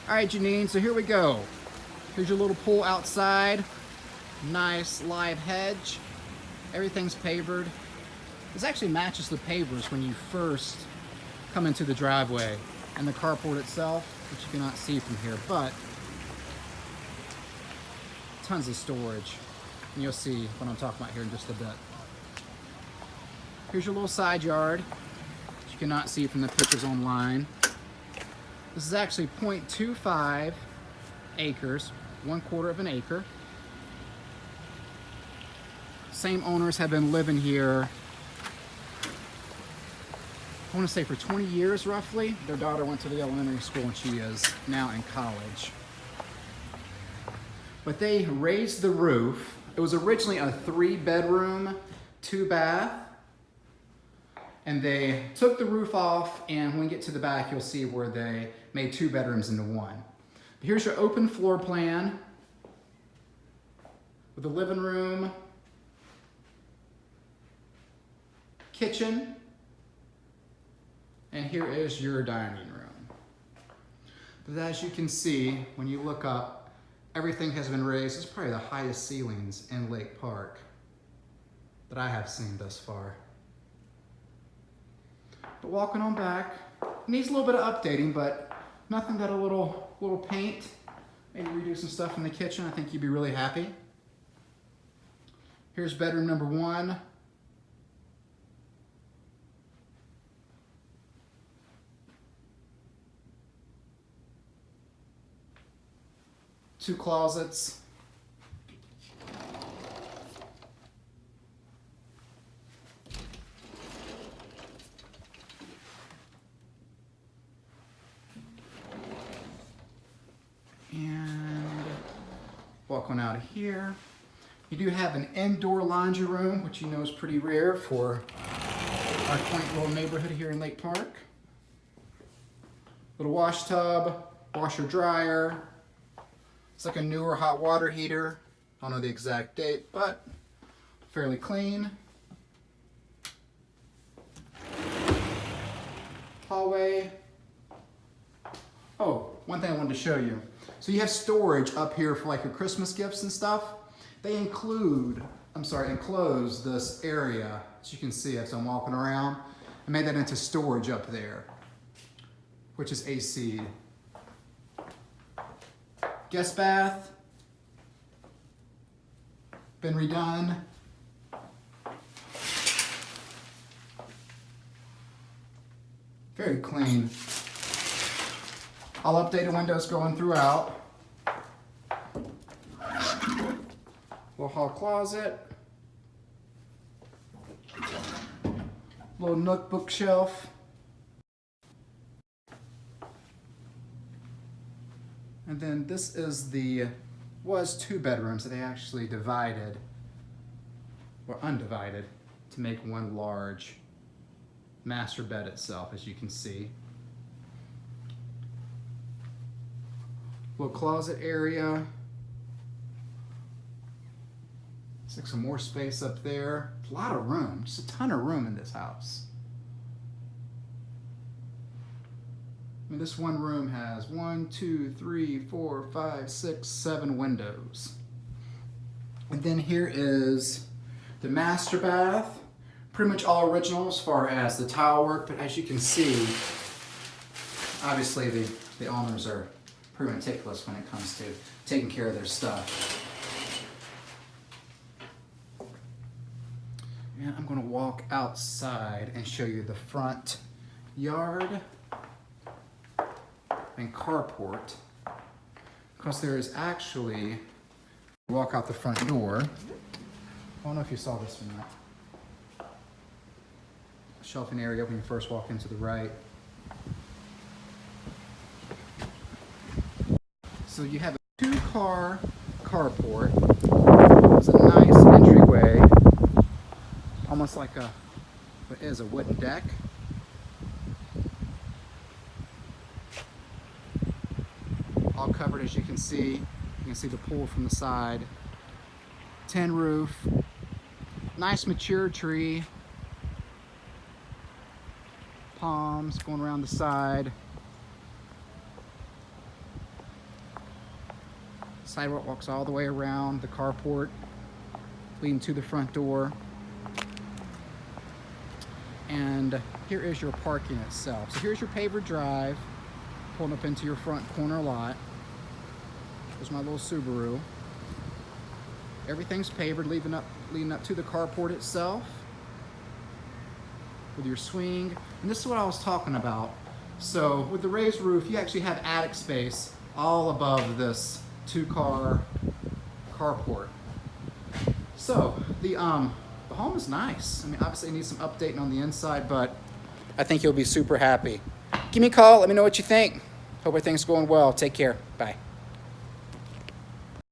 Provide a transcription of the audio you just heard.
All right, Janine, so here we go. Here's your little pool outside. Nice live hedge. Everything's pavered. This actually matches the pavers when you first come into the driveway and the carport itself, which you cannot see from here, but tons of storage. And you'll see what I'm talking about here in just a bit. Here's your little side yard, which you cannot see from the pictures online. This is actually 0.25 acres, 1/4 of an acre. Same owners have been living here, I want to say for 20 years roughly. Their daughter went to the elementary school and she is now in college. But they raised the roof. It was originally a 3-bedroom, 2-bath. And they took the roof off, and when we get to the back, you'll see where they made 2 bedrooms into 1. But here's your open floor plan with the living room, kitchen, and here is your dining room. But as you can see, when you look up, everything has been raised. It's probably the highest ceilings in Lake Park that I have seen thus far. But walking on back, needs a little bit of updating, but nothing that a little paint, maybe redo some stuff in the kitchen. I think you'd be really happy. Here's bedroom number 1. Two closets. And walk on out of here. You do have an indoor laundry room, which you know is pretty rare for our quaint little neighborhood here in Lake Park. Little wash tub, washer dryer. It's like a newer hot water heater. I don't know the exact date, but fairly clean. Hallway. Oh, one thing I wanted to show you. So you have storage up here for like your Christmas gifts and stuff. They enclose this area, as you can see as I'm walking around. I made that into storage up there, which is AC. Guest bath, been redone. Very clean. All updated windows going throughout. Little hall closet. Little nook bookshelf. And then this is was 2 bedrooms that they actually divided, or undivided, to make one large master bed itself, as you can see. Little closet area. Looks like some more space up there. A lot of room, just a ton of room in this house. I mean, this one room has 1, 2, 3, 4, 5, 6, 7 windows. And then here is the master bath. Pretty much all original as far as the tile work, but as you can see, obviously the owners are pretty meticulous when it comes to taking care of their stuff. And I'm gonna walk outside and show you the front yard and carport, because there is actually, walk out the front door. I don't know if you saw this or not. Shelving area when you first walk into the right. So you have a 2-car carport. It's a nice entryway, almost like what is a wooden deck. All covered, as you can see. You can see the pool from the side. Tin roof. Nice mature tree. Palms going around the side. Sidewalk walks all the way around the carport, leading to the front door. And here is your parking itself. So here's your paver drive, pulling up into your front corner lot. There's my little Subaru. Everything's pavered, leading up to the carport itself with your swing. And this is what I was talking about. So with the raised roof, you actually have attic space all above this 2-car carport. So the home is nice. I mean, obviously it needs some updating on the inside, but I think you'll be super happy. Give me a call. Let me know what you think. Hope everything's going well. Take care. Bye.